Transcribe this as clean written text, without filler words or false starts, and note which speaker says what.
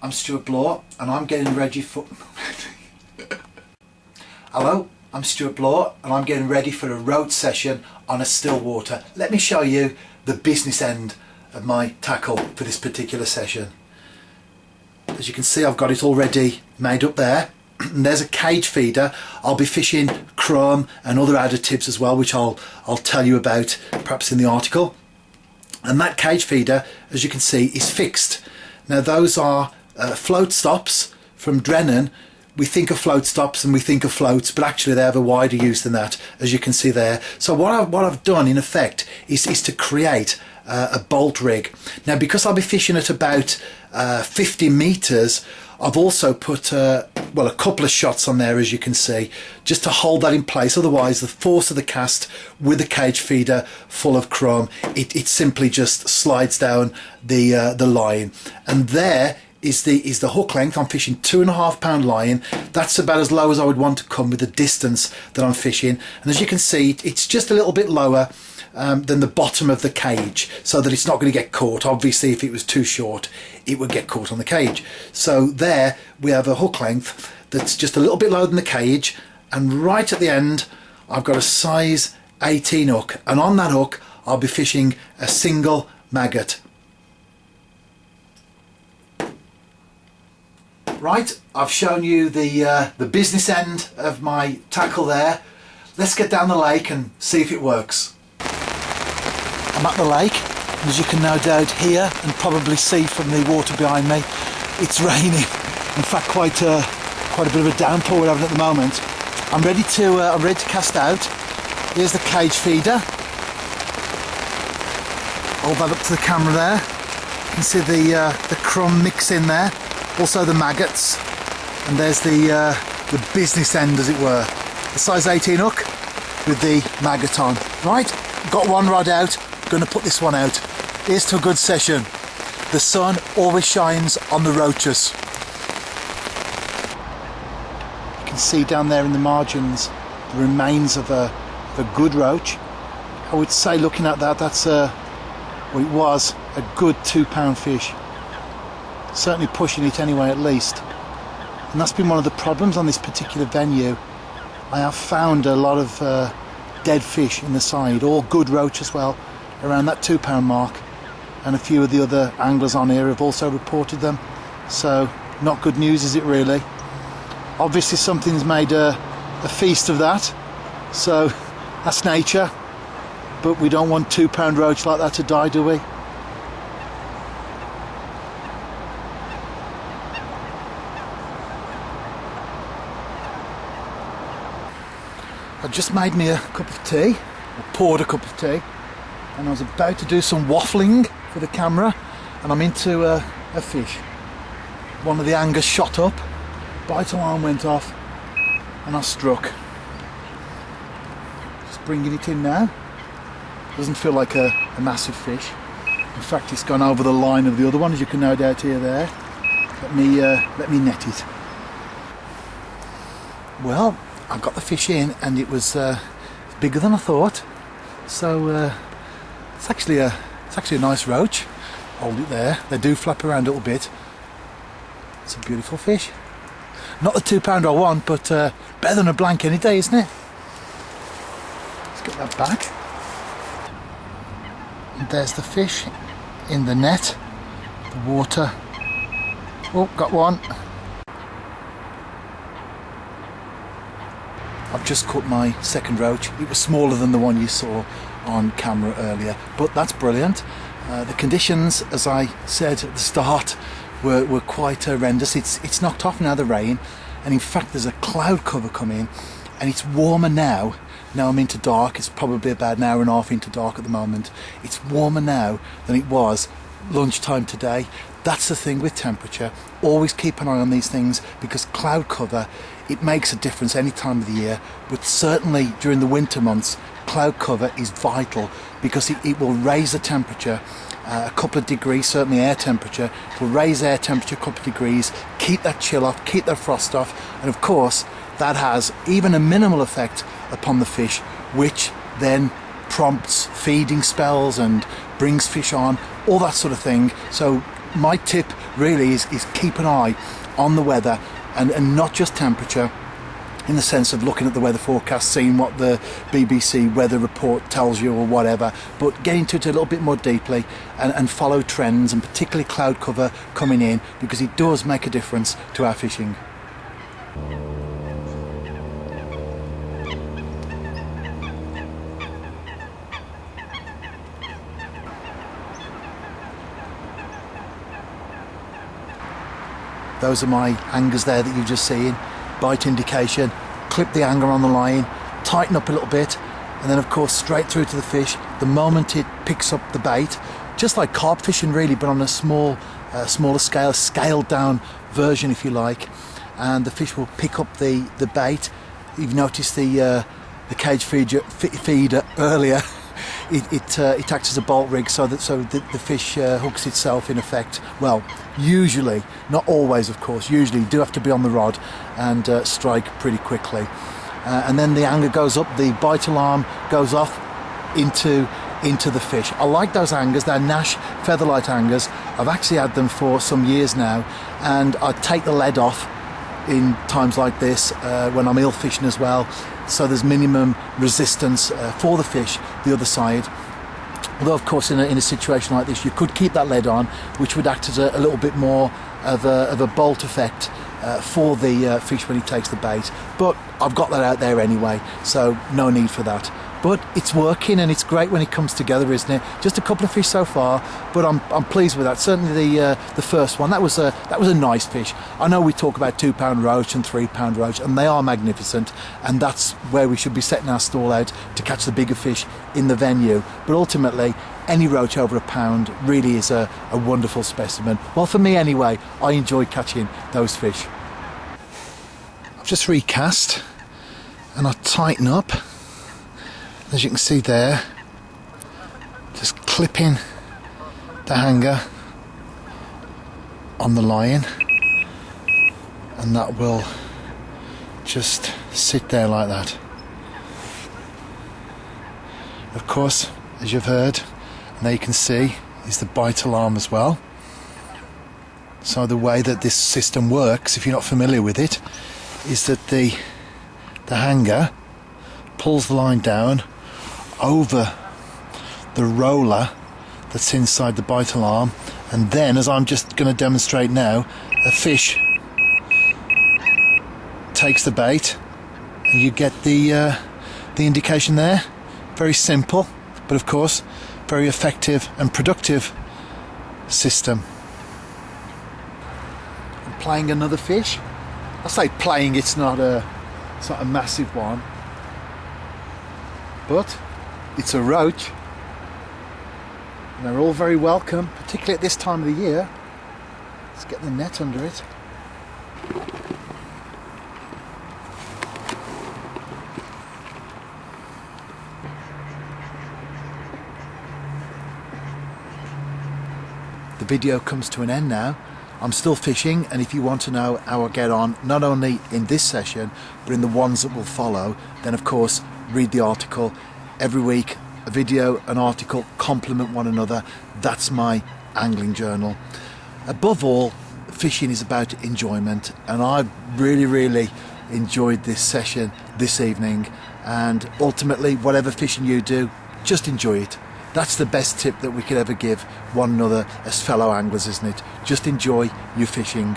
Speaker 1: I'm Stuart Bloor and I'm getting ready for... Hello, I'm Stuart Bloor and I'm getting ready for a roach session on a still water. Let me show you the business end of my tackle for this particular session. As you can see, I've got it already made up there. And there's a cage feeder. I'll be fishing crumb and other additives as well, which I'll tell you about perhaps in the article. And that cage feeder, as you can see, is fixed. Now those are float stops from Drennan. We think of float stops and we think of floats, but actually they have a wider use than that, as you can see there. So what I've done in effect is to create a bolt rig. Now because I'll be fishing at about 50 meters, I've also put well, a couple of shots on there, as you can see, just to hold that in place. Otherwise the force of the cast with the cage feeder full of crumb, it simply just slides down the line. And there is the hook length. I'm fishing 2.5 pound line. That's about as low as I would want to come with the distance that I'm fishing. And as you can see, it's just a little bit lower than the bottom of the cage, so that it's not going to get caught. Obviously if it was too short it would get caught on the cage. So there we have a hook length that's just a little bit lower than the cage, and right at the end I've got a size 18 hook, and on that hook I'll be fishing a single maggot. Right, I've shown you the business end of my tackle there. Let's get down the lake and see if it works. I'm at the lake, and as you can no doubt hear and probably see from the water behind me, it's raining. In fact, quite a bit of a downpour we're having at the moment. I'm ready to cast out. Here's the cage feeder. Hold that up to the camera there. You can see the crumb mix in there. Also the maggots, and there's the business end, as it were. The size 18 hook with the maggot on. Right, got one rod out. Going to put this one out. Here's to a good session. The sun always shines on the roaches. You can see down there in the margins the remains of a good roach. I would say, looking at that, that's well, it was a good 2 pound fish. Certainly pushing it anyway, at least. And that's been one of the problems on this particular venue. I have found a lot of dead fish in the side, all good roach as well, around that 2 pound mark, and a few of the other anglers on here have also reported them. So not good news, is it really? Obviously something's made a feast of that, so that's nature, but we don't want 2 pound roach like that to die, do we? I just made me a cup of tea, or poured a cup of tea, and I was about to do some waffling for the camera, and I'm into a fish. One of the anglers shot up, bite alarm went off, and I struck. Just bringing it in now. Doesn't feel like a massive fish. In fact, it's gone over the line of the other one, as you can no doubt hear there. Let me net it. Well, I got the fish in, and it was bigger than I thought. So it's actually a nice roach. Hold it there. They do flap around a little bit. It's a beautiful fish. Not the 2 pound I want, but better than a blank any day, isn't it? Let's get that back. And there's the fish in the net, the water. Oh, got one. I've just caught my second roach. It was smaller than the one you saw on camera earlier, but that's brilliant. The conditions, as I said at the start, were quite horrendous. It's knocked off now, the rain, and in fact there's a cloud cover coming, and it's warmer now. Now I'm into dark. It's probably about an hour and a half into dark at the moment. It's warmer now than it was lunchtime today. That's the thing with temperature. Always keep an eye on these things, because cloud cover, it makes a difference any time of the year, but certainly during the winter months cloud cover is vital, because it will raise the temperature a couple of degrees, certainly air temperature. It will raise air temperature a couple of degrees, keep that chill off, keep that frost off, and of course that has even a minimal effect upon the fish, which then prompts feeding spells and brings fish on, all that sort of thing. So my tip really is keep an eye on the weather, and not just temperature, in the sense of looking at the weather forecast, seeing what the BBC weather report tells you or whatever, but get into it a little bit more deeply and follow trends, and particularly cloud cover coming in, because it does make a difference to our fishing. Those are my hangers there that you've just seen. Bite indication, clip the hanger on the line, tighten up a little bit, and then of course straight through to the fish the moment it picks up the bait, just like carp fishing really, but on a smaller scale, scaled down version if you like, and the fish will pick up the bait. You've noticed the cage feeder earlier. It acts as a bolt rig, so the fish hooks itself in effect. Well, usually, not always of course, usually you do have to be on the rod and strike pretty quickly. And then the hanger goes up, the bite alarm goes off into the fish. I like those hangers, they're Nash Featherlight hangers. I've actually had them for some years now, and I take the lead off in times like this when I'm eel fishing as well, so there's minimum resistance for the fish the other side. Although of course in a situation like this you could keep that lead on, which would act as a little bit more of a bolt effect for the fish when he takes the bait, but I've got that out there anyway, so no need for that. But it's working, and it's great when it comes together, isn't it? Just a couple of fish so far, but I'm pleased with that. Certainly the first one, that was a nice fish. I know we talk about 2 pound roach and 3 pound roach, and they are magnificent, and that's where we should be setting our stall out to catch the bigger fish in the venue. But ultimately, any roach over £1 pound really is a wonderful specimen. Well, for me anyway, I enjoy catching those fish. I've just recast, and I tighten up. As you can see there, just clipping the hanger on the line, and that will just sit there like that. Of course, as you've heard, and there you can see, is the bite alarm as well. So the way that this system works, if you're not familiar with it, is that the hanger pulls the line down over the roller that's inside the bite alarm, and then, as I'm just going to demonstrate now, a fish takes the bait and you get the indication there. Very simple, but of course very effective and productive system. I'm playing another fish. I say playing, it's not a massive one, but it's a roach, and they're all very welcome, particularly at this time of the year. Let's get the net under it. The video comes to an end now. I'm still fishing, and if you want to know how I get on, not only in this session but in the ones that will follow, then of course read the article. Every week a video, an article, complement one another. That's my angling journal. Above all, fishing is about enjoyment, and I've really enjoyed this session this evening, and ultimately whatever fishing you do, just enjoy it. That's the best tip that we could ever give one another as fellow anglers, isn't it? Just enjoy your fishing.